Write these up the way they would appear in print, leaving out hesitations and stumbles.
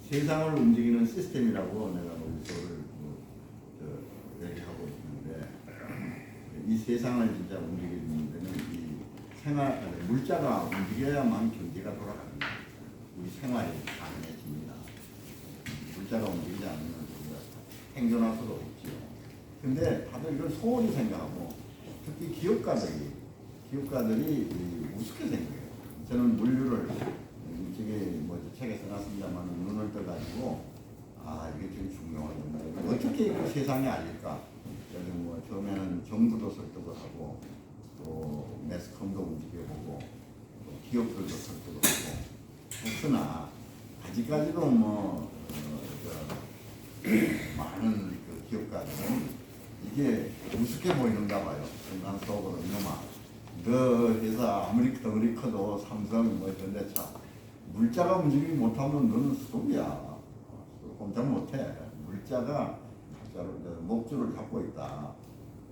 세상을 움직이는 시스템이라고 내가 논리서를 얘기하고 있는데, 이 세상을 진짜 움직이는 데는 이 물자가 움직여야만 경제가 돌아가는 거예요. 우리 생활이 가능해집니다. 물자가 움직이지 않으면 우리가 생존할 수도 없지요. 근데 다들 이걸 소홀히 생각하고, 특히 기업가들이 우습게 생각해요. 저는 물류를 저게 책에 써놨습니다만 눈을 떠가지고 이게 되게 중요하다. 어떻게 그 세상에 알릴까? 그래서 처음에는 정부도 설득을 하고 또 매스컴도 움직여보고 또 기업들도 설득을 하고 했으나 아직까지도 많은 그 기업가들은 이게 우습게 보이는가 봐요. 순간 속으로 이놈아, 너 회사 아무리 덩어리 커도 삼성 현대차 물자가 움직이지 못하면 너는 수동이야. 꼼짝 못해. 물자가 목줄을 잡고 있다.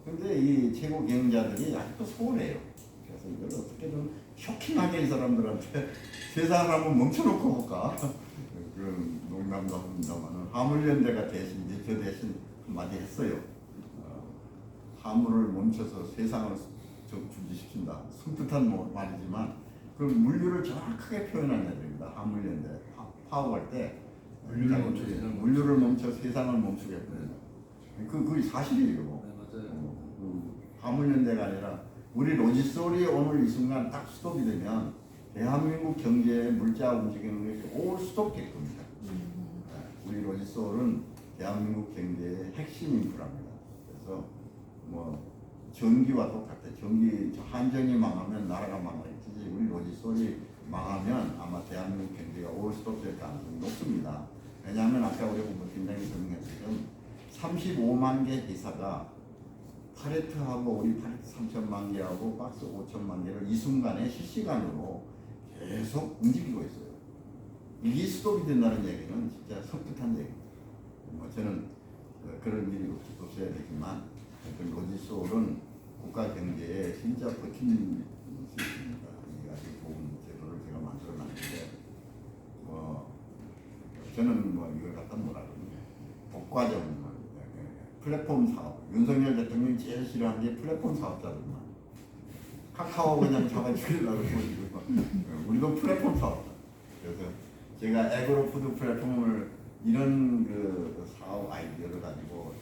근데 이 최고 경영자들이 아직도 소홀해요. 그래서 이걸 어떻게든 쇼킹하게 이 사람들한테 세상을 한번 멈춰놓고 볼까? 그런 농담도 합니다만 화물연대가 대신 저 대신 한마디 했어요. 화물을 멈춰서 세상을 중지시킨다. 숨뜻한 말이지만 그 물류를 정확하게 표현한 애들입니다. 화물연대 파업할 때 물류를 멈춰 세상을 멈추겠거든요. 그게 사실이에요. 네, 맞아요. 화물연대가 아니라 우리 로지솔이 오늘 이 순간 딱 스톱이 되면 대한민국 경제에 물자 움직이는 것이 올 스톱 될 겁니다. 우리 로지솔은 대한민국 경제의 핵심 인프라입니다. 그래서 전기와 똑같아요. 한전이 망하면 나라가 망하겠지. 우리 로지솔이 망하면 아마 대한민국 경제가 올 스톱 될 가능성이 높습니다. 왜냐하면 아까 우리 본부팀장이 설명했지만 35만 개 회사가 팔레트하고 우리 팔레트 3천만 개하고 박스 5천만 개를 이 순간에 실시간으로 계속 움직이고 있어요. 이게 스톱이 된다는 얘기는 진짜 섬뜩한 얘기입니다. 저는 그런 일이 없어야 되지만 로지솔은 국가 경제에 진짜 버틴 시스템입니다. 이게 아주 좋은 제도를 제가 만들어놨는데 저는 이걸 갖다 뭐라 그러냐 독과점 플랫폼 사업. 윤석열 대통령이 제일 싫어하는 게 플랫폼 사업자들만. 카카오 그냥 잡아 죽이려고 그러고 우리도 플랫폼 사업자. 그래서 제가 애그로푸드 플랫폼을 이런 그 사업 아이디어를 가지고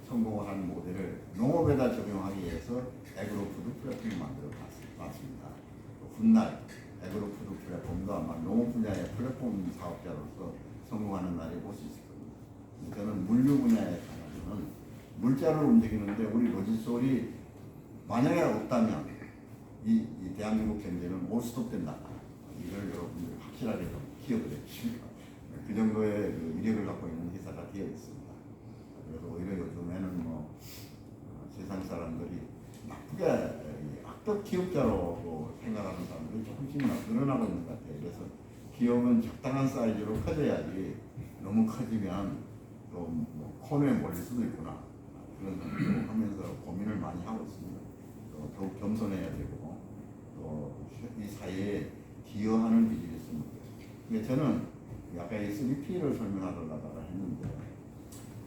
성공을 하는 모델을 농업에다 적용하기 위해서 애그로푸드 플랫폼을 만들어 봤습니다. 훗날 애그로푸드 플랫폼도 아마 농업 분야의 플랫폼 사업자로서 성공하는 날이 올 수 있을 겁니다. 저는 물류 분야에 관해서는 물자를 움직이는데 우리 로지솔이 만약에 없다면 이 대한민국 경제는 올 스톱 된다. 이걸 여러분들 확실하게 좀 기억을 해주십시오. 그 정도의 그 위력을 갖고 있는 회사가 되어 있습니다. 그래서 오히려 요즘에는 세상 사람들이 나쁘게 악덕 기업자로 생각하는 사람들이 조금씩 늘어나고 있는 것 같아요. 그래서 기업은 적당한 사이즈로 커져야지 너무 커지면 또 코너에 몰릴 수도 있구나. 그런 생각을 하면서 고민을 많이 하고 있습니다. 또 더욱 겸손해야 되고 또 이 사회에 기여하는 비즈니스입니다. 근데 저는 아까 이 3PL을 설명하려다가 했는데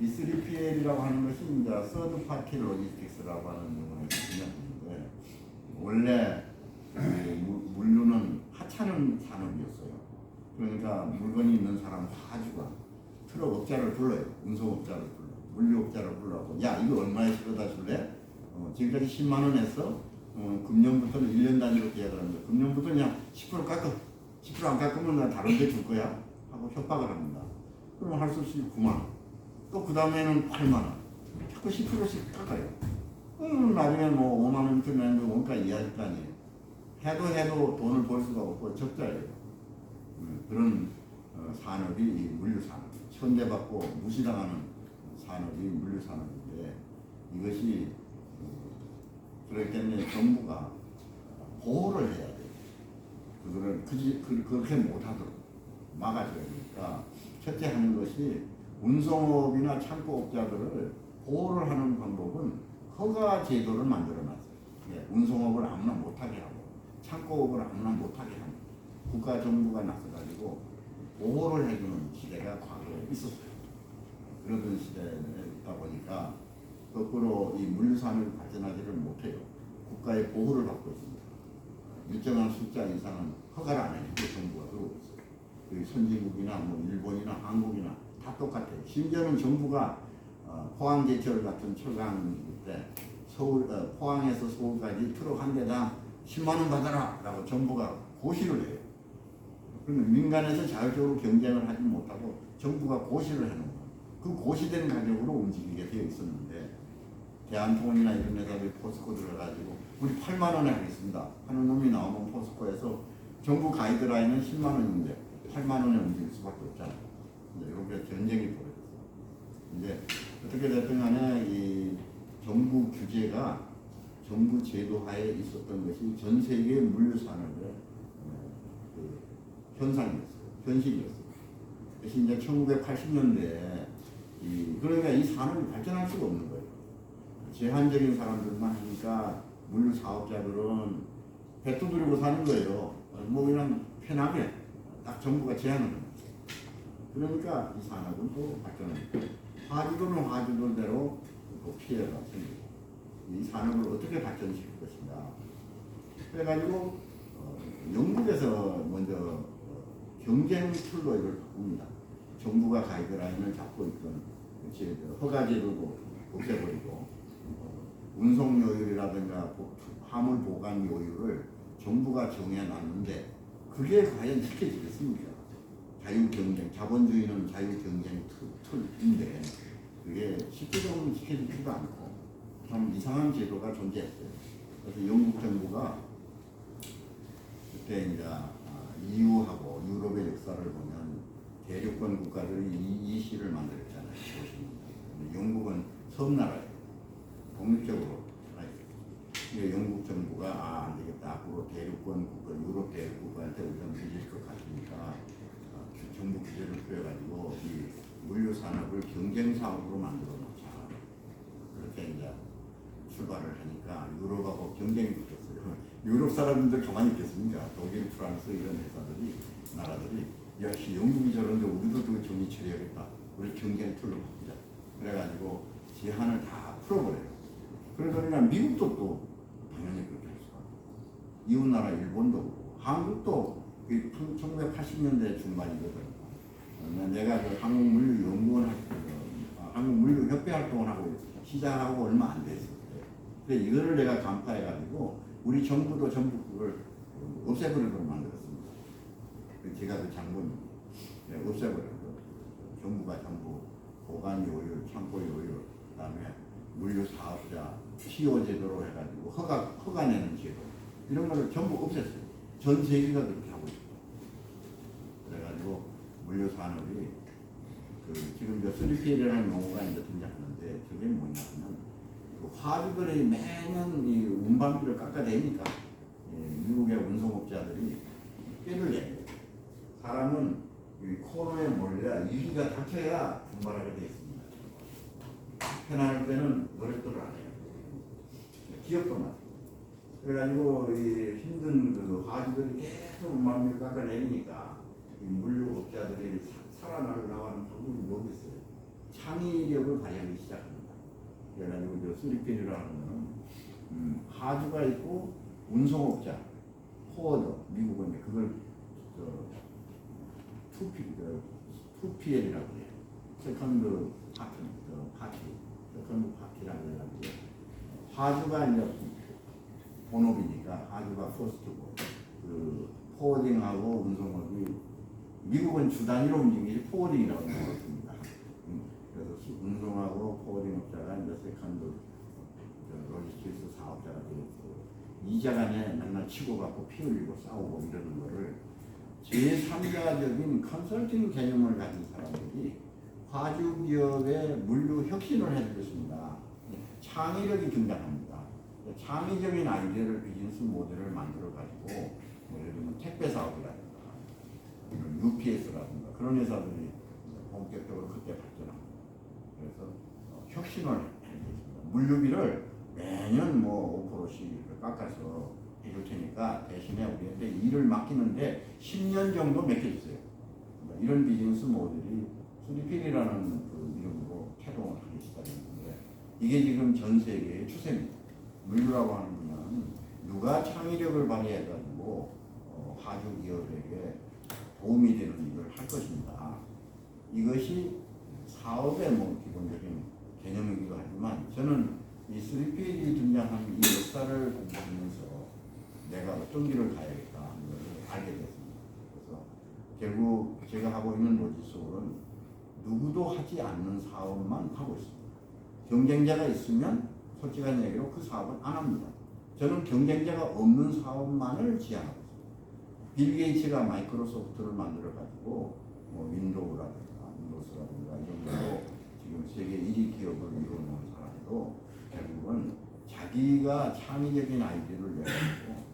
이 3PL이라고 하는 것이 이제 서드 파티 로지스틱스라고 하는 용어를 쓰는데 원래 물류는 하찮은 산업이었어요. 그러니까 물건이 있는 사람 가지고 트럭 업자를 불러요. 운송업자를 불러. 물류업자를 불러고 야 이거 얼마에 실어다 줄래? 지금까지 10만 원 했어? 금년부터는 1년 단위로 계약을 합니다. 금년부터 그냥 10% 깎아. 10% 안 깎으면 나 다른 데 줄 거야. 하고 협박을 합니다. 그러면 할 수 없이 9만 원. 또 그 다음에는 8만 원. 자꾸 10%씩 깎아요. 나중에 5만 원부터 내는 거 원가 이하일 거 아니에요. 해도 돈을 벌 수가 없고 적자예요. 그런 산업이 이 물류 산업. 천대받고 무시당하는 산업이 물류 산업인데 이것이 그렇기 때문에 정부가 보호를 해야 돼요. 그거를 그렇게 못하도록 막아줘야 되니까 첫째 하는 것이 운송업이나 창고업자들을 보호를 하는 방법은 허가 제도를 만들어놨어요. 운송업을 아무나 못하게 하고 창고업을 아무나 못하게 하고 국가 정부가 나서가지고 보호를 해주는 시대가 과거에 있었어요. 그러던 시대에 있다 보니까 거꾸로 이 물류산업이 발전하지를 못해요. 국가의 보호를 받고 있습니다. 일정한 숫자 이상은 허가를 안 해주고 정부가 그러고 있어요. 그 선진국이나 뭐 일본이나 한국이나 다 똑같아요. 심지어는 정부가 포항제철 같은 철강 때 서울 포항에서 서울까지 트럭 한 대당 10만 원 받아라 라고 정부가 고시를 해요. 그러면 민간에서 자율적으로 경쟁을 하지 못하고 정부가 고시를 해놓은 거예요. 그 고시된 가격으로 움직이게 되어 있었는데 대한통운이나 이런 회사들이 포스코 들어가지고 우리 8만 원에 하겠습니다 하는 놈이 나오면 포스코에서 정부 가이드라인은 10만 원인데 8만 원에 움직일 수밖에 없잖아요. 이제 이렇게 전쟁이 벌어졌어요. 이제 어떻게 됐든 간에 이 정부 규제가 정부 제도하에 있었던 것이 전 세계 물류 산업의 그 현상이었어요. 현실이었어요. 그래서 이제 1980년대에 그러니까 이 산업이 발전할 수가 없는 거예요. 제한적인 사람들만 하니까 물류 사업자들은 배 두드리고 사는 거예요. 뭐 그냥 편하게 딱 정부가 제한을 합니다. 그러니까 이 산업은 또 발전합니다. 화주들은 화주들대로 또 피해가 생기고 이 산업을 어떻게 발전시킬 것인가. 그래가지고 영국에서 먼저 경쟁 툴로 이걸 바꿉니다. 정부가 가이드라인을 잡고 있던 허가제도도 없애버리고 운송 요율이라든가 화물 보관 요율을 정부가 정해놨는데 그게 과연 지켜지겠습니까? 자유경쟁, 자본주의는 자유경쟁 틀인데 그게 쉽게 좀 지켜지지도 않고 참 이상한 제도가 존재했어요. 그래서 영국 정부가 그때 이제 EU하고 유럽의 역사를 보면 대륙권 국가들이 EC를 만들었잖아요. 영국은 섬나라예요. 독립적으로 살아있어요. 영국 정부가 안 되겠다. 앞으로 대륙권 국가, 유럽 대륙 국가한테 우리가 밀릴 것 같으니까 정부 규제를 풀어가지고 이 물류 산업을 경쟁 사업으로 만들어 놓자. 그렇게 이제 출발을 하니까 유럽하고 경쟁이 붙었어요. 유럽 사람들 가만히 있겠습니까? 독일, 프랑스 이런 회사들이 나라들이 역시 영국이 저런데 우리도 그 정리 처리하겠다. 우리 경쟁 툴로 바꾸자. 그래가지고 제한을 다 풀어버려요. 그러니까 미국도 또 당연히 그렇게 할 수가 없고 이웃나라 일본도 그렇고 한국도 1980년대 중반이거든. 내가 그 한국물류연구원 한국물류협회 활동을 하고 시작하고 얼마 안 됐을 때 근데 이거를 내가 간파해가지고 우리 정부도 전부 그걸 없애버리도록 만들었습니다. 제가 그 장본입니다. 없애버리고 정부가 전부 보관 요율, 창고 요율, 그다음에 물류 사업자 TO 제도로 해가지고 허가 내는 제도 이런 거를 전부 없앴어요. 전 세계가 그렇게 하고 있어요. 그래가지고 물류 산업이 지금 3PL이라는 용어가 이제 등장하는데 저게 뭐냐면 화주들이 매년 이 운반비를 깎아대니까 미국의 운송업자들이 꾀를 내요. 사람은 이 코너에 몰려 위기가 닥쳐야 분발하게 되어 있습니다. 편할 때는 노력들을 안 해요. 기업도 마찬가지. 그래가지고 이 힘든 그 화주들이 계속 운반비를 깎아내리니까 이 물류업자들이 살아나려고 하는 방법이 뭐겠어요? 창의력을 발휘하기 시작합니다. 그래가지고 저 쓰리필이라는 거는 하주가 있고 운송업자, 포워더, 미국은 그걸 2PL이라고 해요. 세컨드 파티, 세컨드 파티라고 해가지고 하주가 이제 본업이니까 하주가 퍼스트고 그 포워딩하고 운송업이 미국은 주 단위로 움직이지 포워딩이라고 부릅니다. 그래서 운송하고 포워딩업자가 이제 세컨드 로지스틱스 사업자가 되었고 이자간에 맨날 치고받고 피 흘리고 싸우고 이러는 거를 제3자적인 컨설팅 개념을 가진 사람들이 화주기업의 물류 혁신을 해줄 것입니다. 창의력이 등장합니다. 창의적인 아이디어를 비즈니스 모델을 만들어 가지고 예를 들면 택배 사업이라든가 UPS라든가 그런 회사들이 본격적으로 그때 발전합니다. 그래서 혁신을 해주겠습니다. 물류비를 매년 뭐 5%씩 깎아서 해줄 테니까 대신에 우리한테 일을 맡기는데 10년 정도 맡겨주세요. 이런 비즈니스 모델이 3P이라는 그 이름으로 태동을 하기 시작했는데 이게 지금 전 세계의 추세입니다. 물류라고 하는 분야는 누가 창의력을 발휘해가지고 하주 기업에게 도움이 되는 일을 할 것인가. 이것이 사업의 뭐 기본적인 개념이기도 하지만 저는 이 3P이 등장한 이 역사를 공부하면서 내가 어떤 길을 가야겠다 하는 것을 알게 됐습니다. 그래서 결국 제가 하고 있는 로지솔은 누구도 하지 않는 사업만 하고 있습니다. 경쟁자가 있으면 솔직한 얘기로 그 사업은 안 합니다. 저는 경쟁자가 없는 사업만을 지향하고 있습니다. 빌 게이츠가 마이크로소프트를 만들어 가지고 뭐 윈도우스라든가 이런 걸로 지금 세계 1위 기업을 이루는 사람도 결국은 자기가 창의적인 아이디어를 내가지고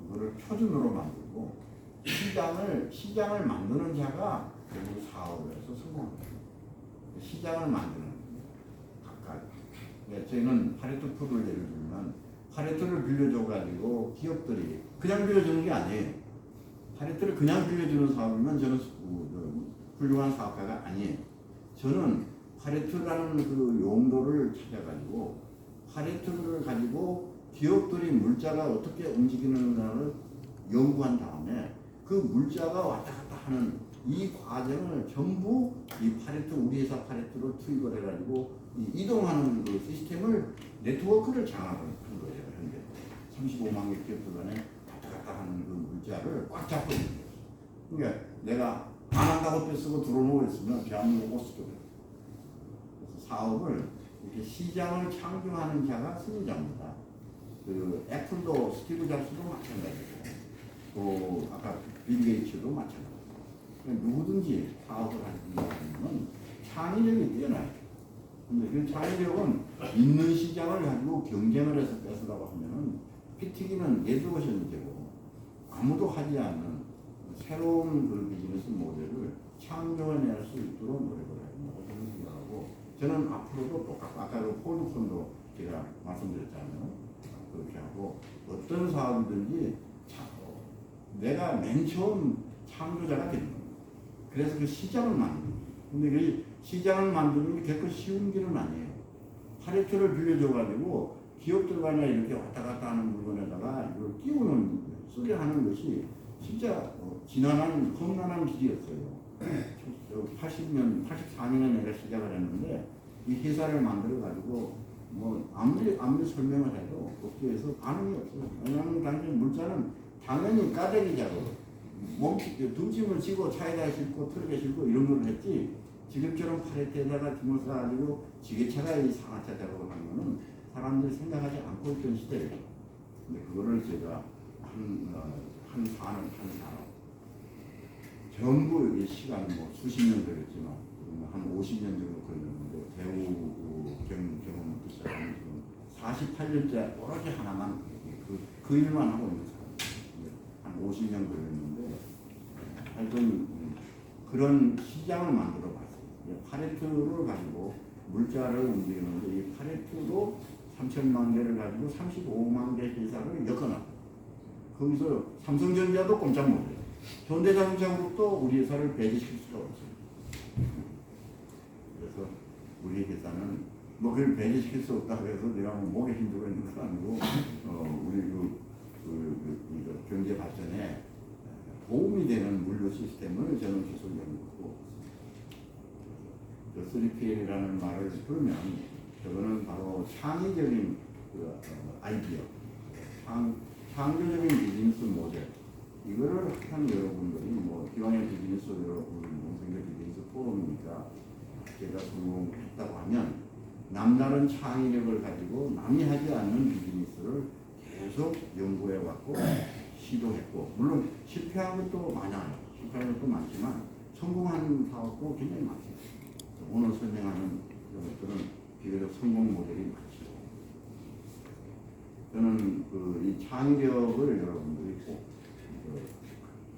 그거를 표준으로 만들고 시장을 만드는 자가 결국 사업에서 성공합니다. 시장을 만드는 각각. 저희는 파레토 프를 예를 들면 파레토를 빌려줘 가지고 기업들이 그냥 빌려주는 게 아니에요. 파레토를 그냥 빌려주는 사업이면 저는 훌륭한 사업가가 아니에요. 저는 파레토라는 그 용도를 찾아가지고 파레토를 가지고 기업들이 물자가 어떻게 움직이는가를 연구한 다음에 그 물자가 왔다 갔다 하는 이 과정을 전부 이 파레토 우리 회사 파레토로 투입을 해가지고 이동하는 그 시스템을 네트워크를 장악을 한 거예요. 현재 35만 개 기업들 간에 왔다 갔다 하는 그 물자를 꽉 잡고 있는 거예요. 그러니까 내가 안 한다고 떼쓰고 들어오고 있으면 대한민국 못 쓰게 돼요. 그래서 사업을 이렇게 시장을 창조하는 자가 승리자입니다. 그 애플도 스티브 잡스도 마찬가지고 또 아까 빌 게이츠도 마찬가지고 누구든지 사업을 하는 창의력이 뛰어나요. 근데 그 창의력은 있는 시장을 가지고 경쟁을 해서 뺏으라고 하면은 피튀기는 예술것이 문제고 아무도 하지 않는 새로운 그 비즈니스 모델을 창조해낼 수 있도록 노력을 해야 된다고 저는 생각하고 저는 앞으로도 똑같고 아까 그 폴드콘도 제가 말씀드렸잖아요. 그렇게 하고 어떤 사업이든지 내가 맨 처음 창조자가 되는 겁니다. 그래서 그 시장을 만드는 거예요. 근데 그 시장을 만드는 게 결코 쉬운 길은 아니에요. 파레토를 빌려줘가지고 기업들 간에 이렇게 왔다 갔다 하는 물건에다가 이걸 끼우는 쓰게 하는 것이 진짜 지난한 험난한 길이었어요. 84년에 내가 시작을 했는데 이 회사를 만들어가지고 뭐 아무리 설명을 해도 업계에서 반응이 없어요. 왜냐하면 당시 물자는 당연히 까대기 작업, 등짐을 지고 차에다 싣고 트럭에 싣고 이런 걸 했지 지금처럼 파레트에다가 짐을 싸가지고 지게차가 이 상하차 작업을 하는 거는 사람들이 생각하지 않고 있던 시대예요. 근데 그거를 제가 한 산업 전부 이 시간 뭐 수십 년 걸렸지만 한 50년 정도 걸렸는데 배우 경험부터 시작하면 지금 48년째 오로지 하나만 그 일만 하고 있는 사람 한 50년 걸렸는데 하여튼 그런 시장을 만들어 봤어요. 파레토를 가지고 물자를 움직이는데 이 파레토도 3천만 개를 가지고 35만 개 회사를 엮어놨어요. 거기서 삼성전자도 꼼짝 못해요. 현대자동차그룹도 우리 회사를 배제시킬 수가 없어요. 그래서 우리 회사는 뭐 그걸 배제시킬 수 없다고 해서 내가 뭐 목에 힘들어 있는 건 아니고 우리 그 경제 발전에 도움이 되는 물류 시스템을 저는 계속 연구하고 있습니다. 3PL이라는 말을 들으면 저거는 바로 창의적인 그 아이디어, 창조적인 비즈니스 모델 이거를 항상 여러분들이 뭐 기왕의 비즈니스 여러분 농생계 비즈니스 포럼이니까 제가 성공했다고 하면 남다른 창의력을 가지고 남이 하지 않는 비즈니스를 계속 연구해 왔고 시도했고 물론 실패한 것도 많아요. 실패한 것도 많지만 성공한 사업도 굉장히 많습니다. 오늘 설명하는 것들은 비교적 성공 모델이 많죠. 저는 이 창의력을 여러분들이 꼭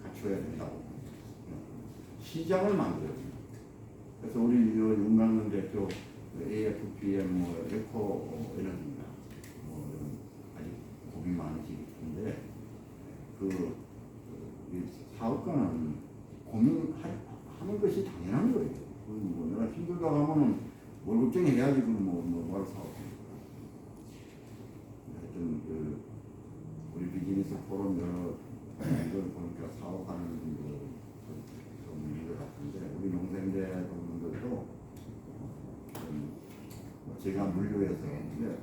갖춰야 된다고 봅니다. 시장을 만들어야 됩니다. 그래서 우리 윤강근 대표 AFPM 에코 에너지입니다. 아직 고민 많으시기 때문에 이 사업가는 고민하는 힘들다고 하면은 월급 정해야지. 그럼 뭘 사고. 하여튼 우리 비즈니스 포럼 여러 이걸 보니까 사업하는 분들 좀 있는 것 같은데, 우리 농생대 분들도 제가 물류에서, 근데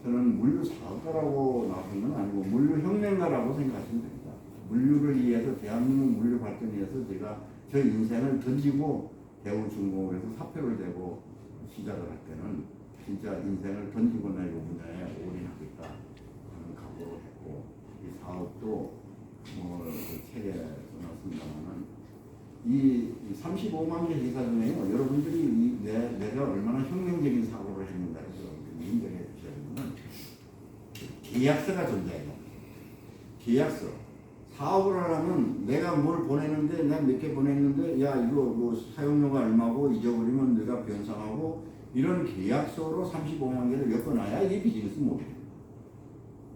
저는 물류 사업가라고 나선 건 아니고 물류 혁명가라고 생각하시면 됩니다. 물류를 위해서, 대한민국 물류 발전을 위해서 제가 저 인생을 던지고 대우중공업에서 사표를 대고 시작을 할 때는 진짜 인생을 던지고 나 이 분야에 올인하겠다 하는 각오를 했고, 이 사업도 그 책에 써놨습니다만은 이 35만 개 회사 중에요, 여러분들이 내가 얼마나 혁명적인 사고를 했는가를 인정해 주셔야 되면 계약서가 존재해요. 계약서. 사업을 하려면 내가 뭘 보내는데, 내가 몇 개 보냈는데, 야 이거 뭐 사용료가 얼마고 잊어버리면 내가 변상하고, 이런 계약서로 35만 개를 엮어놔야 이게 비즈니스 모델입니다.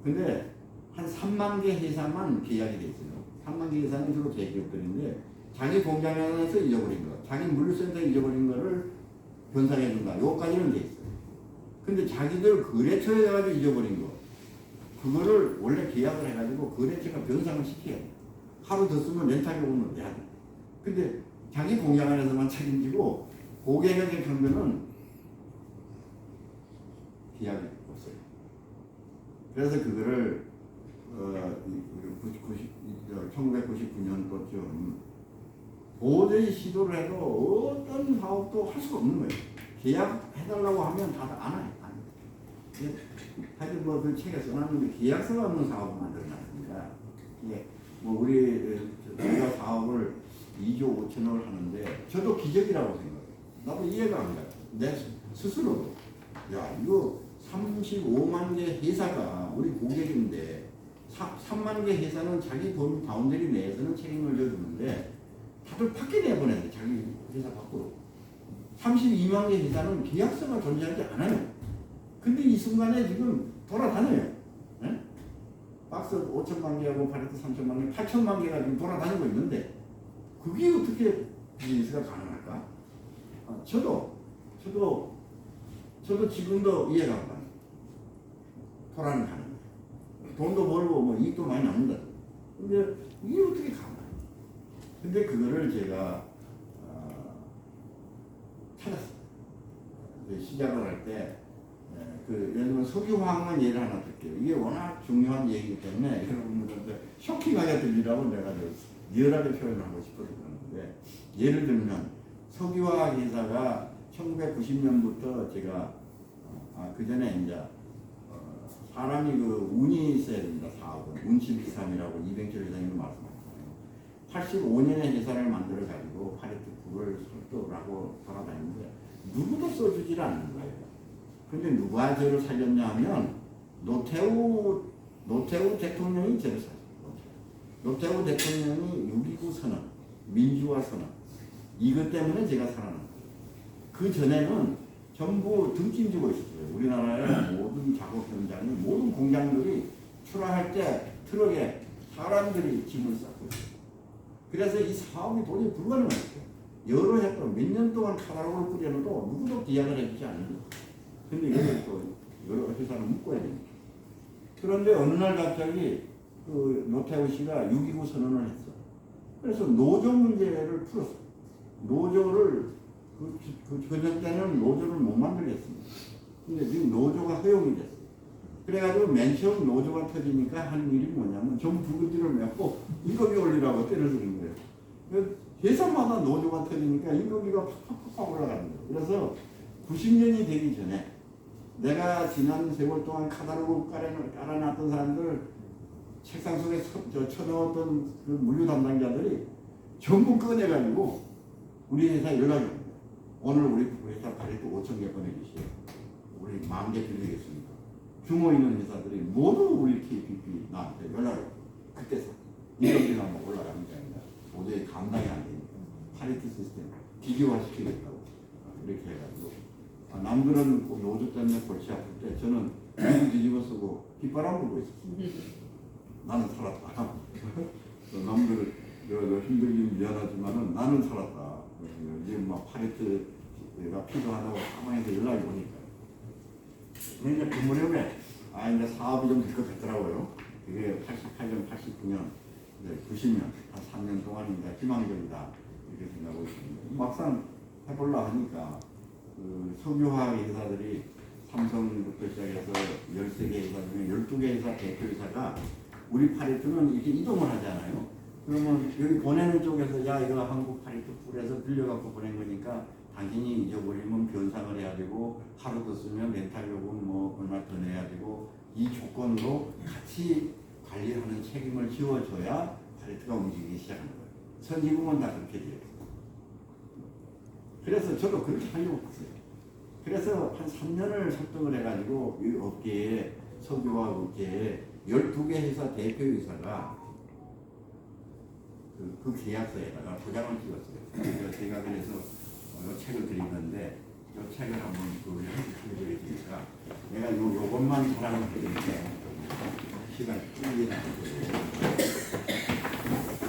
근데 한 3만 개 회사만 계약이 돼 있어요. 3만 개 회사는 주로 대기업들인데, 자기 공장에서 잊어버린 거, 자기 물류센터에 잊어버린 거를 변상해 준다. 요거까지는 돼 있어요. 근데 자기들 거래처에 가지고 잊어버린 거, 그거를 원래 계약을 해가지고 거래처가 변상을 시켜야 돼. 하루 더 쓰면 렌탈 요금을 내야 돼. 근데 자기 공장 안에서만 책임지고 고객에게 경면은 계약이 없어요. 그래서 그거를 1999년도쯤 도저히 시도를 해도 어떤 사업도 할 수가 없는 거예요. 계약해달라고 하면 다들 안 해요. 하여튼 그 책에 써놨는데 계약서가 없는 사업을 만들어놨습니다. 예, 우리가 사업을 2조 5천억을 하는데 저도 기적이라고 생각해요. 나도 이해가 안 가요. 내 스스로도. 야, 이거 35만 개 회사가 우리 고객인데 3만 개 회사는 자기 돈 바운더리 내에서는 책임을 져주는데 다들 밖에 내보내야 돼. 자기 회사 밖으로. 32만 개 회사는 계약서가 존재하지 않아요. 근데 이 순간에 지금 돌아다녀요. 네? 박스 5천만 개하고 팔레트 3천만 개, 8천만 개가 지금 돌아다니고 있는데 그게 어떻게 비즈니스가 가능할까? 저도 지금도 이해가 안 가요. 돌아는 가는 거예요. 돈도 벌고 이익도 많이 남는다. 근데 이게 어떻게 가능해요? 근데 그거를 제가 찾았어요. 시작을 할 때 예를 들면 석유화학만 예를 하나 들게요. 이게 워낙 중요한 얘기이기 때문에 여러분들한테 쇼킹하게 들리라고 내가 리얼하게 표현하고 싶어서 그러는데, 예를 들면 석유화학 회사가 1990년부터 제가 그 전에 이제 사람이 운이 있어야 됩니다. 사업은 운실비삼이라고 이병철 회장님이 말씀하셨잖아요. 85년에 회사를 만들어 가지고 파리트 불을 설도라고 돌아다니는데 누구도 써주질 않는 거예요. 근데 누가 저를 살렸냐 하면 노태우 대통령이 저를 살렸어요. 노태우 대통령이 6.29 선언, 민주화 선언, 이것 때문에 제가 살아난 거예요. 그 전에는 전부 등짐지고 있었어요. 우리나라의 모든 작업 현장이, 모든 공장들이 출하할 때 트럭에 사람들이 짐을 쌓고 있어요. 그래서 이 사업이 도저히 불가능했어요. 여러 해도 몇 년 동안 카탈로그를 뿌려놓도 누구도 계약을 해주지 않는 거예요. 근데 이걸 또 여러 회사를 묶어야 됩니다. 그런데 어느 날 갑자기 그 노태우 씨가 6.29 선언을 했어. 그래서 노조 문제를 풀었어. 노조를 그전 때는 노조를 못 만들겠습니다. 근데 지금 노조가 허용이 됐어. 그래가지고 맨 처음 노조가 터지니까 하는 일이 뭐냐면 좀 두근지를 맺고 임금이 올리라고 때를 쓰는 거예요. 회사마다 노조가 터지니까 임금비가 팍팍팍 올라가는 거예요. 그래서 90년이 되기 전에 내가 지난 세월 동안 카탈로그 깔아놨던 사람들 책상 속에 쳐넣었던 그 물류 담당자들이 전부 꺼내가지고 우리 회사에 연락이 옵니다. 오늘 우리 회사 파리트 5,000개 꺼내주시오. 우리 10,000개 드리겠습니다. 규모 있는 회사들이 모두 우리 KPP 나한테 연락을 옵니다. 그때 임금비가 막 올라가는 게 아니라 도저히 감당이 안 되니까 파리트 시스템 기계화시키겠다고 이렇게 해가지고 남들은 노조 때문에 골치 아플 때 저는 눈 뒤집어 쓰고 뒷바람 불고 있었습니다. 나는 살았다. 남들 힘들긴 미안하지만은 나는 살았다. 이제 막 파리트가 내가 필요하다고 사망해서 연락이 오니까. 근데 이제 그 무렵에 이제 사업이 좀 될 것 같더라고요. 그게 88년, 89년, 이제 90년 한 3년 동안 이제 희망적이다 이렇게 생각하고 있습니다. 막상 해보려 하니까 그 석유화학 회사들이 삼성부터 시작해서 13개 회사 중에 12개 회사 대표이사가 우리 파리투는 이렇게 이동을 하잖아요. 그러면 여기 보내는 쪽에서 야 이거 한국 파리투 풀에서 빌려갖고 보낸 거니까 당신이 잊어버리면 변상을 해야 되고 하루 더 쓰면 렌탈 요금 뭐 얼마 더 내야 되고 이 조건으로 같이 관리하는 책임을 지워줘야 파리투가 움직이기 시작하는 거예요. 선진국은 다 그렇게 돼요. 그래서 저도 그렇게 하려고 했어요. 그래서 한 3년을 설득을 해가지고 이 업계에 석유화학 업계에 12개 회사 대표이사가 그 계약서에다가 도장을 찍었어요. 그래서 제가 그래서 이 책을 드리는데 이 책을 한번 그 해드리니까 내가 요것만 자랑을 해드릴게 시간이 끌리지 않고